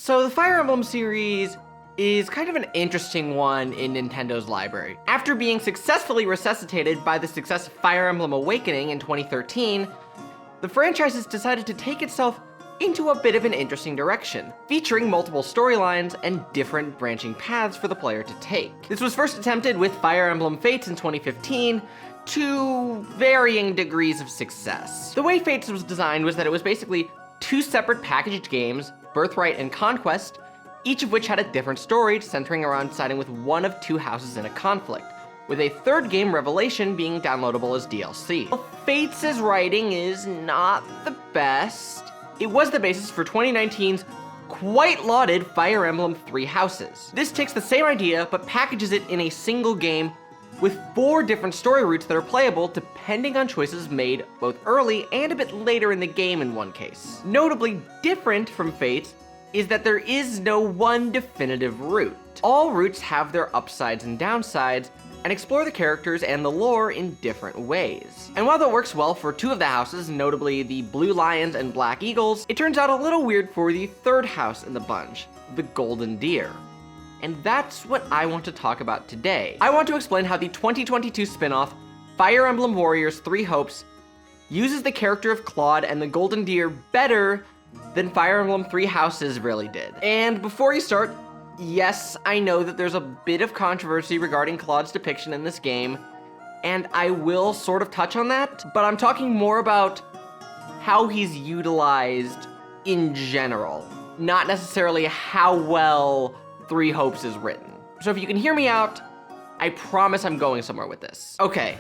So the Fire Emblem series is kind of an interesting one in Nintendo's library. After being successfully resuscitated by the success of Fire Emblem Awakening in 2013, the franchise has decided to take itself into a bit of an interesting direction, featuring multiple storylines and different branching paths for the player to take. This was first attempted with Fire Emblem Fates in 2015, to varying degrees of success. The way Fates was designed was that it was basically two separate packaged games, Birthright and Conquest, each of which had a different story centering around siding with one of two houses in a conflict, with a third game, Revelation, being downloadable as DLC. While Fates' writing is not the best, it was the basis for 2019's quite lauded Fire Emblem Three Houses. This takes the same idea, but packages it in a single game with 4 different story routes that are playable depending on choices made both early and a bit later in the game in one case. Notably different from Fates is that there is no one definitive route. All routes have their upsides and downsides, and explore the characters and the lore in different ways. And while that works well for 2 of the houses, notably the Blue Lions and Black Eagles, it turns out a little weird for the third house in the bunch, the Golden Deer. And that's what I want to talk about today. I want to explain how the 2022 spin-off, Fire Emblem Warriors 3 Hopes, uses the character of Claude and the Golden Deer better than Fire Emblem Three Houses really did. And before you start, yes, I know that there's a bit of controversy regarding Claude's depiction in this game, and I will sort of touch on that, but I'm talking more about how he's utilized in general, not necessarily how well Three Hopes is written. So if you can hear me out, I promise I'm going somewhere with this. Okay,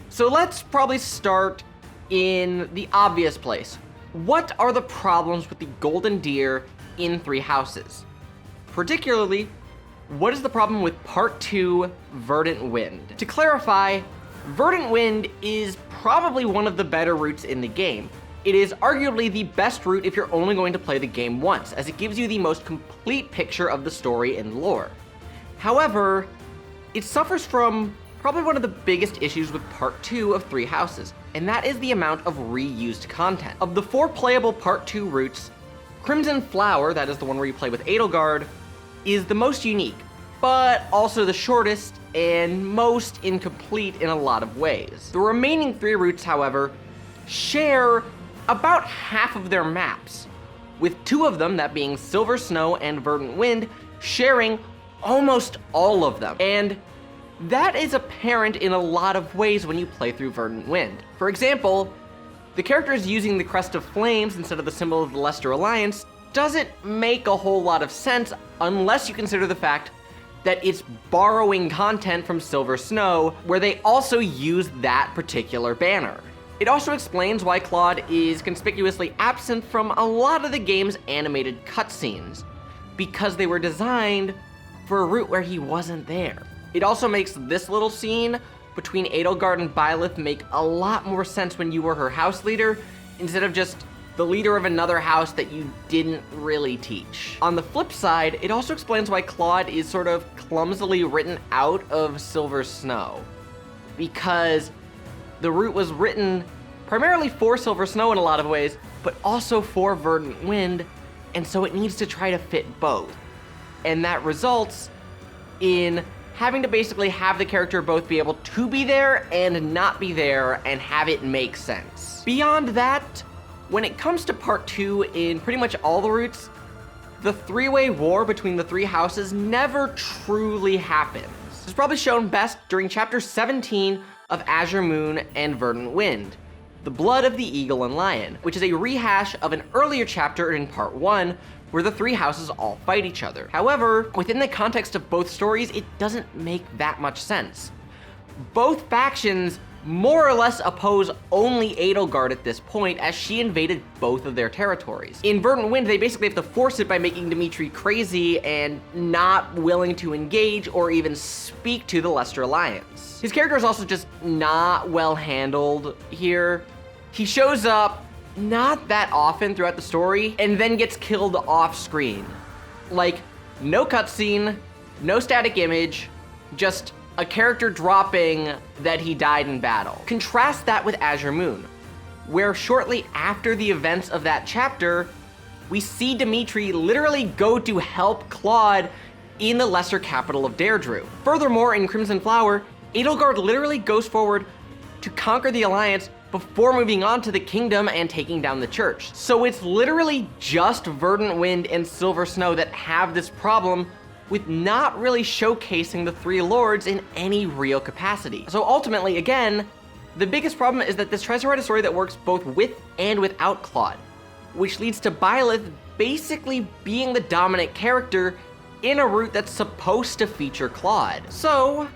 so let's probably start in the obvious place. What are the problems with the Golden Deer in Three Houses? Particularly, what is the problem with Part 2, Verdant Wind? To clarify, Verdant Wind is probably one of the better routes in the game. It is arguably the best route if you're only going to play the game once, as it gives you the most complete picture of the story and lore. However, it suffers from probably one of the biggest issues with Part 2 of Three Houses, and that is the amount of reused content. Of the 4 playable Part 2 routes, Crimson Flower, that is the one where you play with Edelgard, is the most unique, but also the shortest and most incomplete in a lot of ways. The remaining 3 routes, however, share about half of their maps, with 2 of them, that being Silver Snow and Verdant Wind, sharing almost all of them. And that is apparent in a lot of ways when you play through Verdant Wind. For example, the characters using the Crest of Flames instead of the symbol of the Leicester Alliance doesn't make a whole lot of sense unless you consider the fact that it's borrowing content from Silver Snow, where they also use that particular banner. It also explains why Claude is conspicuously absent from a lot of the game's animated cutscenes, because they were designed for a route where he wasn't there. It also makes this little scene between Edelgard and Byleth make a lot more sense when you were her house leader, instead of just the leader of another house that you didn't really teach. On the flip side, it also explains why Claude is sort of clumsily written out of Silver Snow, because the route was written primarily for Silver Snow in a lot of ways, but also for Verdant Wind, and so it needs to try to fit both. And that results in having to basically have the character both be able to be there and not be there and have it make sense. Beyond that, when it comes to Part 2 in pretty much all the routes, the 3-way war between the 3 houses never truly happens. This is probably shown best during Chapter 17 of Azure Moon and Verdant Wind, The Blood of the Eagle and Lion, which is a rehash of an earlier chapter in Part 1, where the 3 houses all fight each other. However, within the context of both stories, it doesn't make that much sense. Both factions more or less oppose only Edelgard at this point, as she invaded both of their territories. In Verdant Wind, they basically have to force it by making Dimitri crazy and not willing to engage or even speak to the Leicester Alliance. His character is also just not well handled here. He shows up not that often throughout the story and then gets killed off screen. Like, no cutscene, no static image, just a character dropping that he died in battle. Contrast that with Azure Moon, where shortly after the events of that chapter, we see Dimitri literally go to help Claude in the lesser capital of Deirdre. Furthermore, in Crimson Flower, Edelgard literally goes forward to conquer the Alliance before moving on to the kingdom and taking down the church. So it's literally just Verdant Wind and Silver Snow that have this problem with not really showcasing the three lords in any real capacity. So ultimately, again, the biggest problem is that this tries to write a story that works both with and without Claude, which leads to Byleth basically being the dominant character in a route that's supposed to feature Claude. So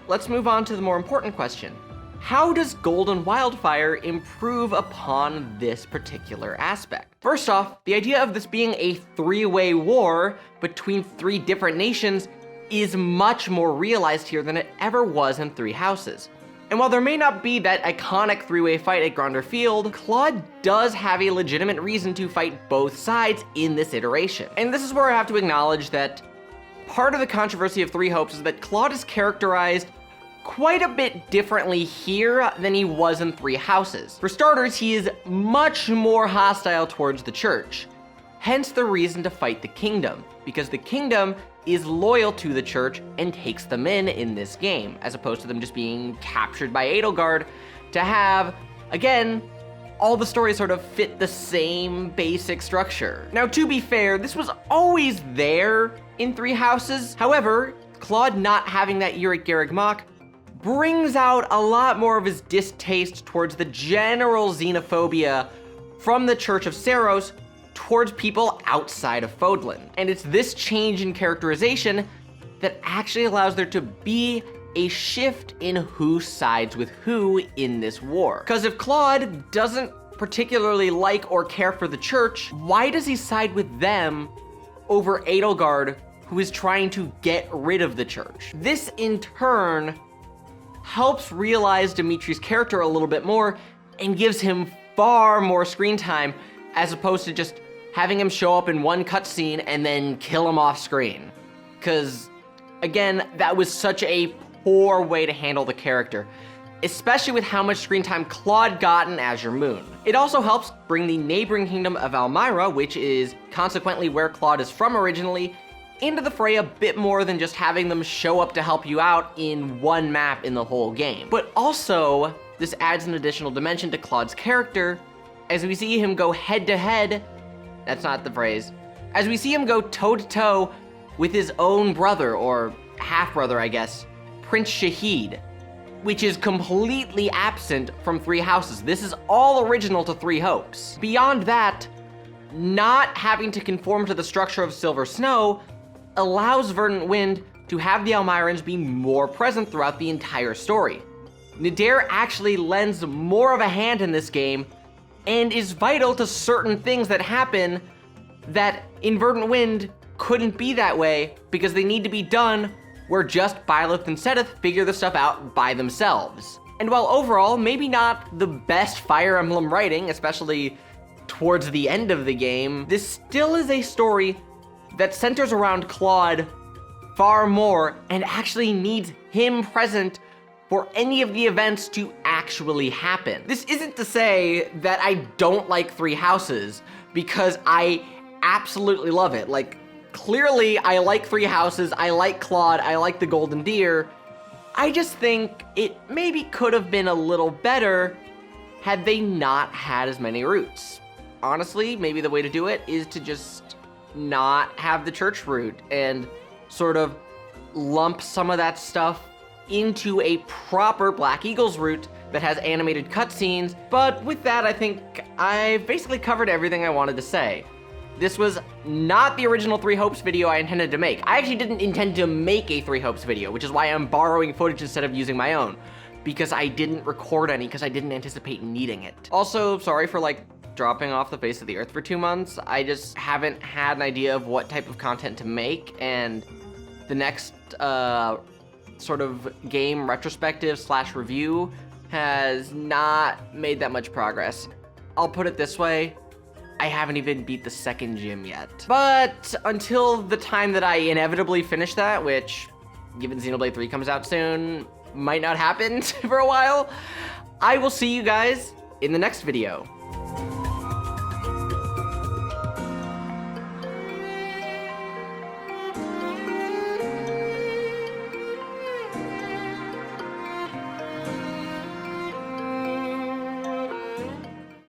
let's move on to the more important question. How does Golden Widlfire improve upon this particular aspect? First off, the idea of this being a three-way war between three different nations is much more realized here than it ever was in Three Houses. And while there may not be that iconic three-way fight at Gronder Field, Claude does have a legitimate reason to fight both sides in this iteration. And this is where I have to acknowledge that part of the controversy of Three Hopes is that Claude is characterized quite a bit differently here than he was in Three Houses. For starters, he is much more hostile towards the church, hence the reason to fight the kingdom, because the kingdom is loyal to the church and takes them in this game, as opposed to them just being captured by Edelgard to have, again, all the stories sort of fit the same basic structure. Now, to be fair, this was always there in Three Houses. However, Claude not having that Uric Garrick Mach brings out a lot more of his distaste towards the general xenophobia from the Church of Saros towards people outside of Fodlan. And it's this change in characterization that actually allows there to be a shift in who sides with who in this war. Because if Claude doesn't particularly like or care for the church, why does he side with them over Edelgard, who is trying to get rid of the church? This in turn helps realize Dimitri's character a little bit more and gives him far more screen time, as opposed to just having him show up in one cutscene and then kill him off screen. Because, again, that was such a poor way to handle the character, especially with how much screen time Claude got in Azure Moon. It also helps bring the neighboring kingdom of Almyra, which is consequently where Claude is from originally, into the fray a bit more than just having them show up to help you out in one map in the whole game. But also, this adds an additional dimension to Claude's character, as we see him go head-to-head, that's not the phrase, as we see him go toe-to-toe with his own brother, or half-brother, I guess, Prince Shahid, which is completely absent from Three Houses. This is all original to Three Hopes. Beyond that, not having to conform to the structure of Silver Snow allows Verdant Wind to have the Almyrans be more present throughout the entire story. Nadir actually lends more of a hand in this game and is vital to certain things that happen that in Verdant Wind couldn't be that way because they need to be done where just Byleth and Seteth figure the stuff out by themselves. And while overall, maybe not the best Fire Emblem writing, especially towards the end of the game, this still is a story that centers around Claude far more and actually needs him present for any of the events to actually happen. This isn't to say that I don't like Three Houses, because I absolutely love it. Like, clearly I like Three Houses, I like Claude, I like the Golden Deer. I just think it maybe could have been a little better had they not had as many routes. Honestly, maybe the way to do it is to just not have the church route and sort of lump some of that stuff into a proper Black Eagles route that has animated cutscenes. But with that, I think I've basically covered everything I wanted to say. This was not the original Three Hopes video I intended to make. I actually didn't intend to make a Three Hopes video, which is why I'm borrowing footage instead of using my own, because I didn't record any because I didn't anticipate needing it. Also, sorry for dropping off the face of the earth for 2 months. I just haven't had an idea of what type of content to make, and the next sort of game retrospective / review has not made that much progress. I'll put it this way, I haven't even beat the second gym yet. But until the time that I inevitably finish that, which, given Xenoblade 3 comes out soon, might not happen for a while, I will see you guys in the next video.